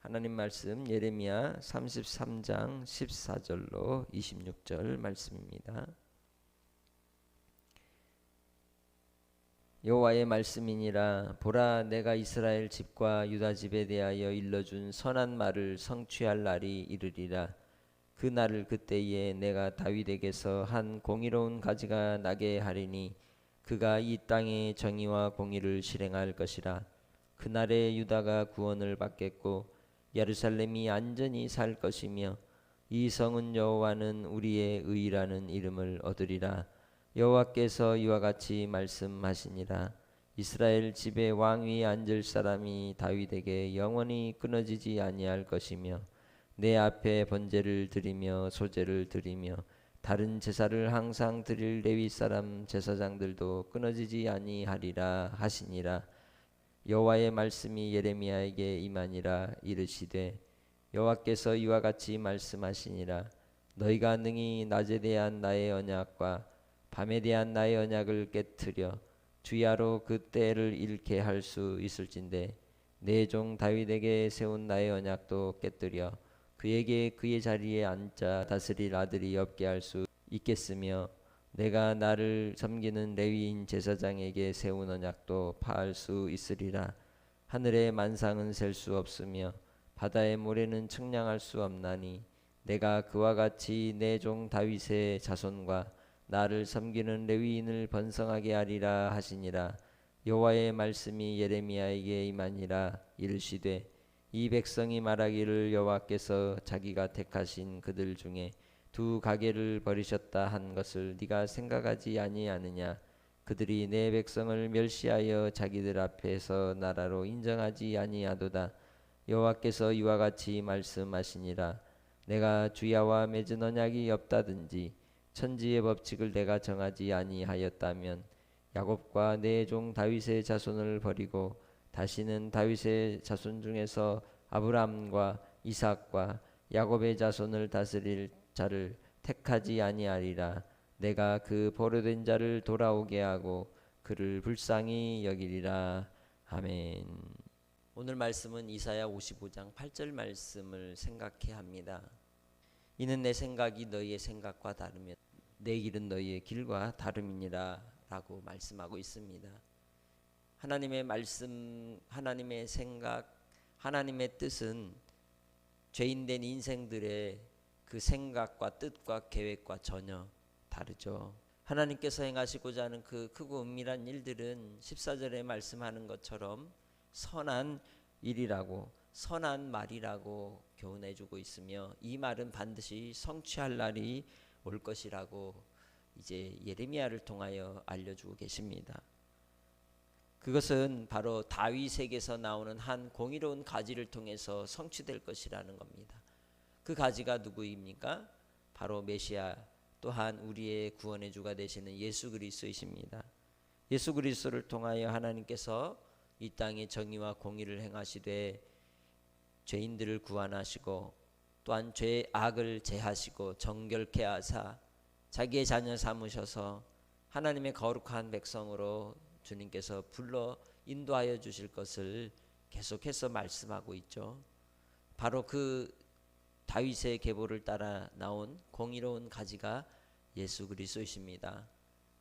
하나님 말씀 예레미야 33장 14절로 26절 말씀입니다. 여호와의 말씀이니라. 보라, 내가 이스라엘 집과 유다 집에 대하여 일러준 선한 말을 성취할 날이 이르리라. 그 날을 그때에 내가 다윗에게서 한 공의로운 가지가 나게 하리니 그가 이 땅에 정의와 공의를 실행할 것이라. 그날에 유다가 구원을 받겠고 예루살렘이 안전히 살 것이며 이 성은 여호와는 우리의 의라는 이름을 얻으리라. 여호와께서 이와 같이 말씀하시니라. 이스라엘 집에 왕위에 앉을 사람이 다윗에게 영원히 끊어지지 아니할 것이며 내 앞에 번제를 드리며 소제를 드리며 다른 제사를 항상 드릴 레위 사람 제사장들도 끊어지지 아니하리라 하시니라. 여호와의 말씀이 예레미야에게 임하니라. 이르시되 여호와께서 이와 같이 말씀하시니라. 너희가 능히 낮에 대한 나의 언약과 밤에 대한 나의 언약을 깨트려 주야로 그 때를 잃게 할 수 있을진데 내 종 다윗에게 세운 나의 언약도 깨뜨려 그에게 그의 자리에 앉아 다스릴 아들이 없게 할 수 있겠으며 내가 나를 섬기는 레위인 제사장에게 세운 언약도 파할 수 있으리라. 하늘의 만상은 셀 수 없으며 바다의 모래는 측량할 수 없나니 내가 그와 같이 내 종 다윗의 자손과 나를 섬기는 레위인을 번성하게 하리라 하시니라. 여호와의 말씀이 예레미야에게 임하니라. 이르시되 이 백성이 말하기를 여호와께서 자기가 택하신 그들 중에 두 가게를 버리셨다 한 것을 네가 생각하지 아니하느냐. 그들이 내 백성을 멸시하여 자기들 앞에서 나라로 인정하지 아니하도다. 여호와께서 이와 같이 말씀하시니라. 내가 주야와 맺은 언약이 없다든지 천지의 법칙을 내가 정하지 아니하였다면 야곱과 내 종 다윗의 자손을 버리고 다시는 다윗의 자손 중에서 아브라함과 이삭과 야곱의 자손을 다스릴 자를 택하지 아니하리라. 내가 그 보류된 자를 돌아오게 하고 그를 불쌍히 여기리라. 아멘. 오늘 말씀은 이사야 55장 8절 말씀을 생각해 합니다. 이는 내 생각이 너희의 생각과 다르며 내 길은 너희의 길과 다름이니라 라고 말씀하고 있습니다. 하나님의 말씀, 하나님의 생각, 하나님의 뜻은 죄인된 인생들의 그 생각과 뜻과 계획과 전혀 다르죠. 하나님께서 행하시고자 하는 그 크고 은밀한 일들은 14절에 말씀하는 것처럼 선한 일이라고, 선한 말이라고 교훈해주고 있으며 이 말은 반드시 성취할 날이 올 것이라고 이제 예레미야를 통하여 알려주고 계십니다. 그것은 바로 다윗에게서 나오는 한 공의로운 가지를 통해서 성취될 것이라는 겁니다. 그 가지가 누구입니까? 바로 메시아, 또한 우리의 구원의 주가 되시는 예수 그리스도이십니다. 예수 그리스도를 통하여 하나님께서 이 땅에 정의와 공의를 행하시되 죄인들을 구원하시고 또한 죄의 악을 제하시고 정결케 하사 자기의 자녀 삼으셔서 하나님의 거룩한 백성으로 주님께서 불러 인도하여 주실 것을 계속해서 말씀하고 있죠. 바로 그 다윗의 계보를 따라 나온 공의로운 가지가 예수 그리스도이십니다.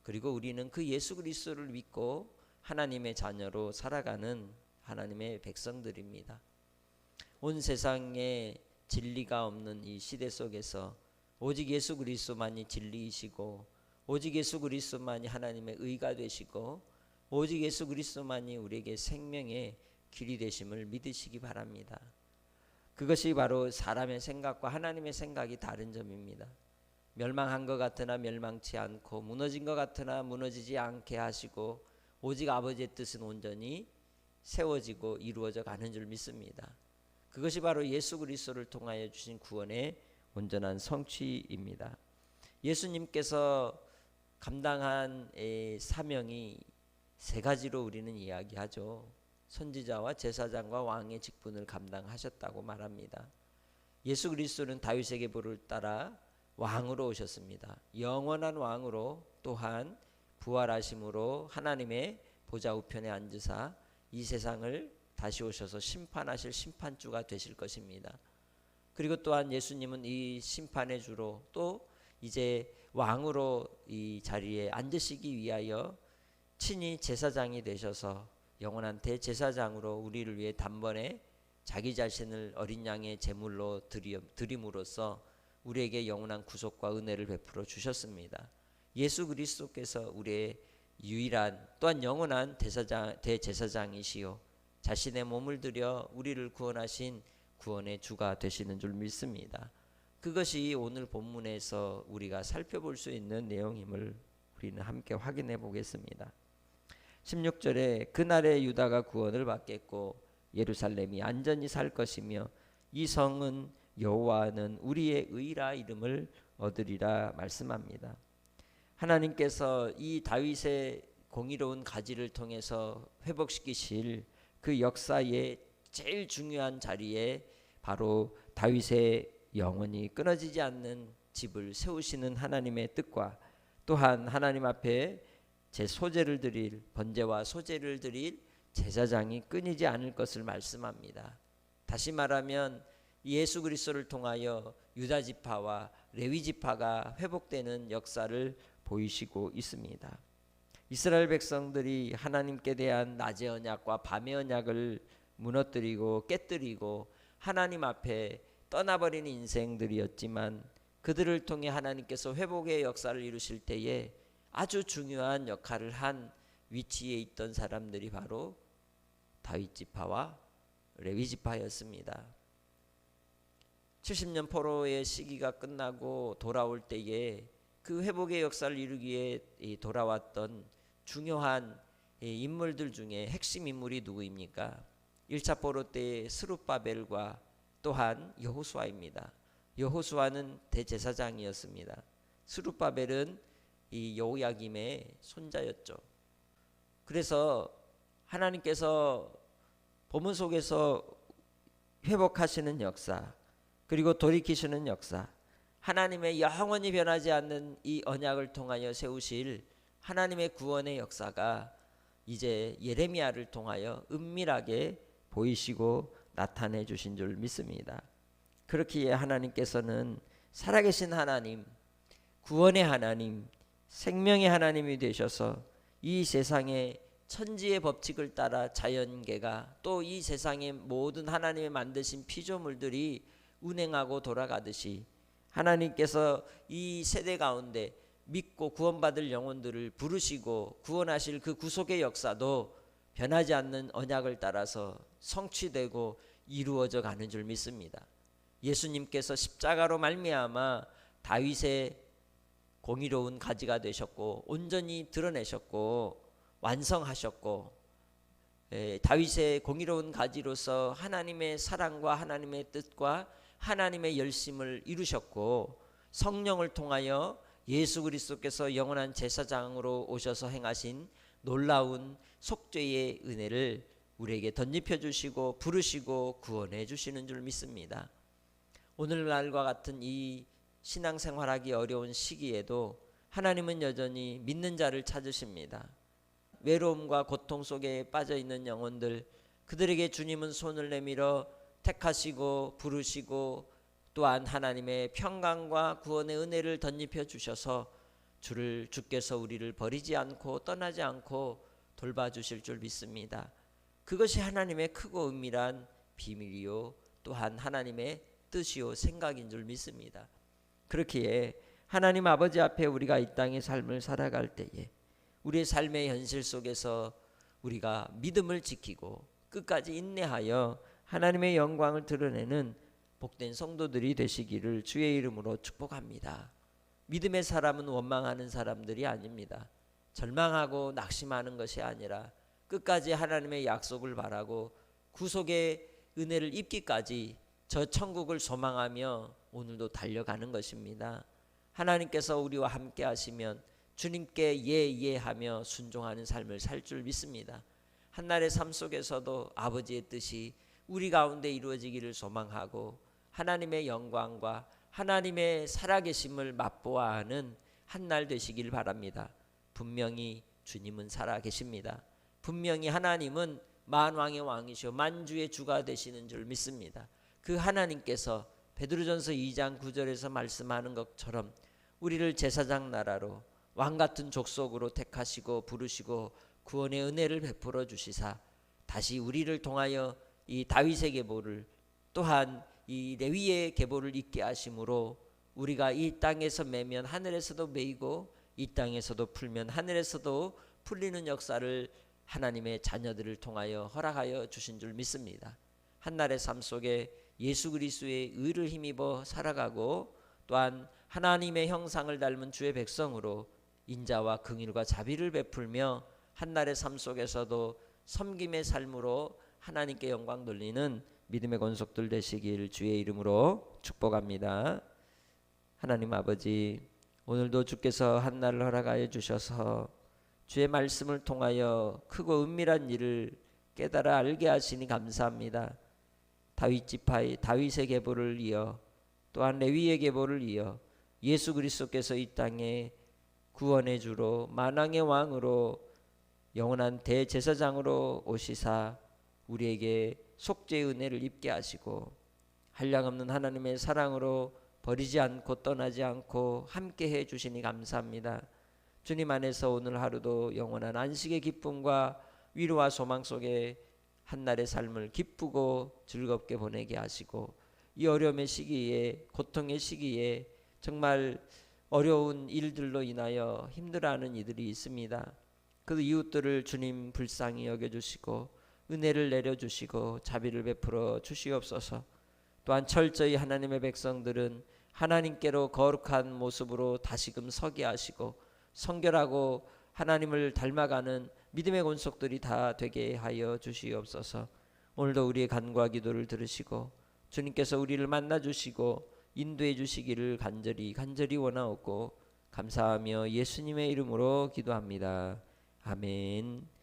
그리고 우리는 그 예수 그리스도를 믿고 하나님의 자녀로 살아가는 하나님의 백성들입니다. 온 세상에 진리가 없는 이 시대 속에서 오직 예수 그리스도만이 진리이시고 오직 예수 그리스도만이 하나님의 의가 되시고 오직 예수 그리스도만이 우리에게 생명의 길이 되심을 믿으시기 바랍니다. 그것이 바로 사람의 생각과 하나님의 생각이 다른 점입니다. 멸망한 것 같으나 멸망치 않고 무너진 것 같으나 무너지지 않게 하시고 오직 아버지의 뜻은 온전히 세워지고 이루어져 가는 줄 믿습니다. 그것이 바로 예수 그리스도를 통하여 주신 구원의 온전한 성취입니다. 예수님께서 감당한 사명이 세 가지로 우리는 이야기하죠. 선지자와 제사장과 왕의 직분을 감당하셨다고 말합니다. 예수 그리스도는 다윗의 계보를 따라 왕으로 오셨습니다. 영원한 왕으로 또한 부활하심으로 하나님의 보좌 우편에 앉으사 이 세상을 다시 오셔서 심판하실 심판주가 되실 것입니다. 그리고 또한 예수님은 이 심판의 주로 또 이제 왕으로 이 자리에 앉으시기 위하여 친히 제사장이 되셔서 영원한 대제사장으로 우리를 위해 단번에 자기 자신을 어린 양의 제물로 드림으로써 우리에게 영원한 구속과 은혜를 베풀어 주셨습니다. 예수 그리스도께서 우리의 유일한 또한 영원한 대제사장이시요 자신의 몸을 들여 우리를 구원하신 구원의 주가 되시는 줄 믿습니다. 그것이 오늘 본문에서 우리가 살펴볼 수 있는 내용임을 우리는 함께 확인해 보겠습니다. 16절에 그날에 유다가 구원을 받겠고 예루살렘이 안전히 살 것이며 이 성은 여호와는 우리의 의라 이름을 얻으리라 말씀합니다. 하나님께서 이 다윗의 공의로운 가지를 통해서 회복시키실 그 역사의 제일 중요한 자리에 바로 다윗의 영원히 끊어지지 않는 집을 세우시는 하나님의 뜻과 또한 하나님 앞에 제 소제를 드릴 번제와 소제를 드릴 제사장이 끊이지 않을 것을 말씀합니다. 다시 말하면 예수 그리스도를 통하여 유다 지파와 레위 지파가 회복되는 역사를 보이시고 있습니다. 이스라엘 백성들이 하나님께 대한 낮의 언약과 밤의 언약을 무너뜨리고 깨뜨리고 하나님 앞에 떠나버린 인생들이었지만 그들을 통해 하나님께서 회복의 역사를 이루실 때에 아주 중요한 역할을 한 위치에 있던 사람들이 바로 다윗 지파와 레위 지파였습니다. 70년 포로의 시기가 끝나고 돌아올 때에 그 회복의 역사를 이루기 위해 돌아왔던 중요한 인물들 중에 핵심 인물이 누구입니까? 1차 포로 때의 스룹바벨과 또한 여호수아입니다. 여호수아는 대제사장이었습니다. 스룹바벨은 이 여호야김의 손자였죠. 그래서 하나님께서 본문 속에서 회복하시는 역사 그리고 돌이키시는 역사 하나님의 영원히 변하지 않는 이 언약을 통하여 세우실 하나님의 구원의 역사가 이제 예레미야를 통하여 은밀하게 보이시고 나타내 주신 줄 믿습니다. 그렇기에 하나님께서는 살아계신 하나님, 구원의 하나님, 생명의 하나님이 되셔서 이 세상의 천지의 법칙을 따라 자연계가 또 이 세상의 모든 하나님의 만드신 피조물들이 운행하고 돌아가듯이 하나님께서 이 세대 가운데 믿고 구원받을 영혼들을 부르시고 구원하실 그 구속의 역사도 변하지 않는 언약을 따라서 성취되고 이루어져 가는 줄 믿습니다. 예수님께서 십자가로 말미암아 다윗의 공의로운 가지가 되셨고 온전히 드러내셨고 완성하셨고 다윗의 공의로운 가지로서 하나님의 사랑과 하나님의 뜻과 하나님의 열심을 이루셨고 성령을 통하여 예수 그리스도께서 영원한 제사장으로 오셔서 행하신 놀라운 속죄의 은혜를 우리에게 덧입혀 주시고 부르시고 구원해 주시는 줄 믿습니다. 오늘날과 같은 이 신앙생활하기 어려운 시기에도 하나님은 여전히 믿는 자를 찾으십니다. 외로움과 고통 속에 빠져 있는 영혼들 그들에게 주님은 손을 내밀어 택하시고 부르시고 또한 하나님의 평강과 구원의 은혜를 덧입혀 주셔서 주께서 우리를 버리지 않고 떠나지 않고 돌봐주실 줄 믿습니다. 그것이 하나님의 크고 은밀한 비밀이요 또한 하나님의 뜻이요 생각인 줄 믿습니다. 그렇기에 하나님 아버지 앞에 우리가 이 땅의 삶을 살아갈 때에 우리의 삶의 현실 속에서 우리가 믿음을 지키고 끝까지 인내하여 하나님의 영광을 드러내는 복된 성도들이 되시기를 주의 이름으로 축복합니다. 믿음의 사람은 원망하는 사람들이 아닙니다. 절망하고 낙심하는 것이 아니라 끝까지 하나님의 약속을 바라고 구속의 은혜를 입기까지 저 천국을 소망하며 오늘도 달려가는 것입니다. 하나님께서 우리와 함께 하시면 주님께 예하며 순종하는 삶을 살 줄 믿습니다. 한날의 삶 속에서도 아버지의 뜻이 우리 가운데 이루어지기를 소망하고 하나님의 영광과 하나님의 살아계심을 맛보아하는 한날 되시길 바랍니다. 분명히 주님은 살아계십니다. 분명히 하나님은 만왕의 왕이시오 만주의 주가 되시는 줄 믿습니다. 그 하나님께서 베드로전서 2장 9절에서 말씀하는 것처럼 우리를 제사장 나라로 왕같은 족속으로 택하시고 부르시고 구원의 은혜를 베풀어 주시사 다시 우리를 통하여 이 다윗의 계보를 또한 이 레위의 계보를 잇게 하심으로 우리가 이 땅에서 매면 하늘에서도 매이고 이 땅에서도 풀면 하늘에서도 풀리는 역사를 하나님의 자녀들을 통하여 허락하여 주신 줄 믿습니다. 한날의 삶 속에 예수 그리스도의 의를 힘입어 살아가고 또한 하나님의 형상을 닮은 주의 백성으로 인자와 긍휼과 자비를 베풀며 한날의 삶 속에서도 섬김의 삶으로 하나님께 영광 돌리는 믿음의 권속들 되시길 주의 이름으로 축복합니다. 하나님 아버지, 오늘도 주께서 한날을 허락하여 주셔서 주의 말씀을 통하여 크고 은밀한 일을 깨달아 알게 하시니 감사합니다. 다윗 지파의 다윗의 계보를 이어 또한 레위의 계보를 이어 예수 그리스도께서 이 땅에 구원의 주로 만왕의 왕으로 영원한 대제사장으로 오시사 우리에게 속죄의 은혜를 입게 하시고 한량없는 하나님의 사랑으로 버리지 않고 떠나지 않고 함께해 주시니 감사합니다. 주님 안에서 오늘 하루도 영원한 안식의 기쁨과 위로와 소망 속에 한날의 삶을 기쁘고 즐겁게 보내게 하시고 이 어려움의 시기에 고통의 시기에 정말 어려운 일들로 인하여 힘들어하는 이들이 있습니다. 그 이웃들을 주님 불쌍히 여겨주시고 은혜를 내려주시고 자비를 베풀어 주시옵소서. 또한 철저히 하나님의 백성들은 하나님께로 거룩한 모습으로 다시금 서게 하시고 성결하고 하나님을 닮아가는 믿음의 권속들이 다 되게 하여 주시옵소서. 오늘도 우리의 간구와 기도를 들으시고 주님께서 우리를 만나주시고 인도해 주시기를 간절히 원하옵고 감사하며 예수님의 이름으로 기도합니다. 아멘.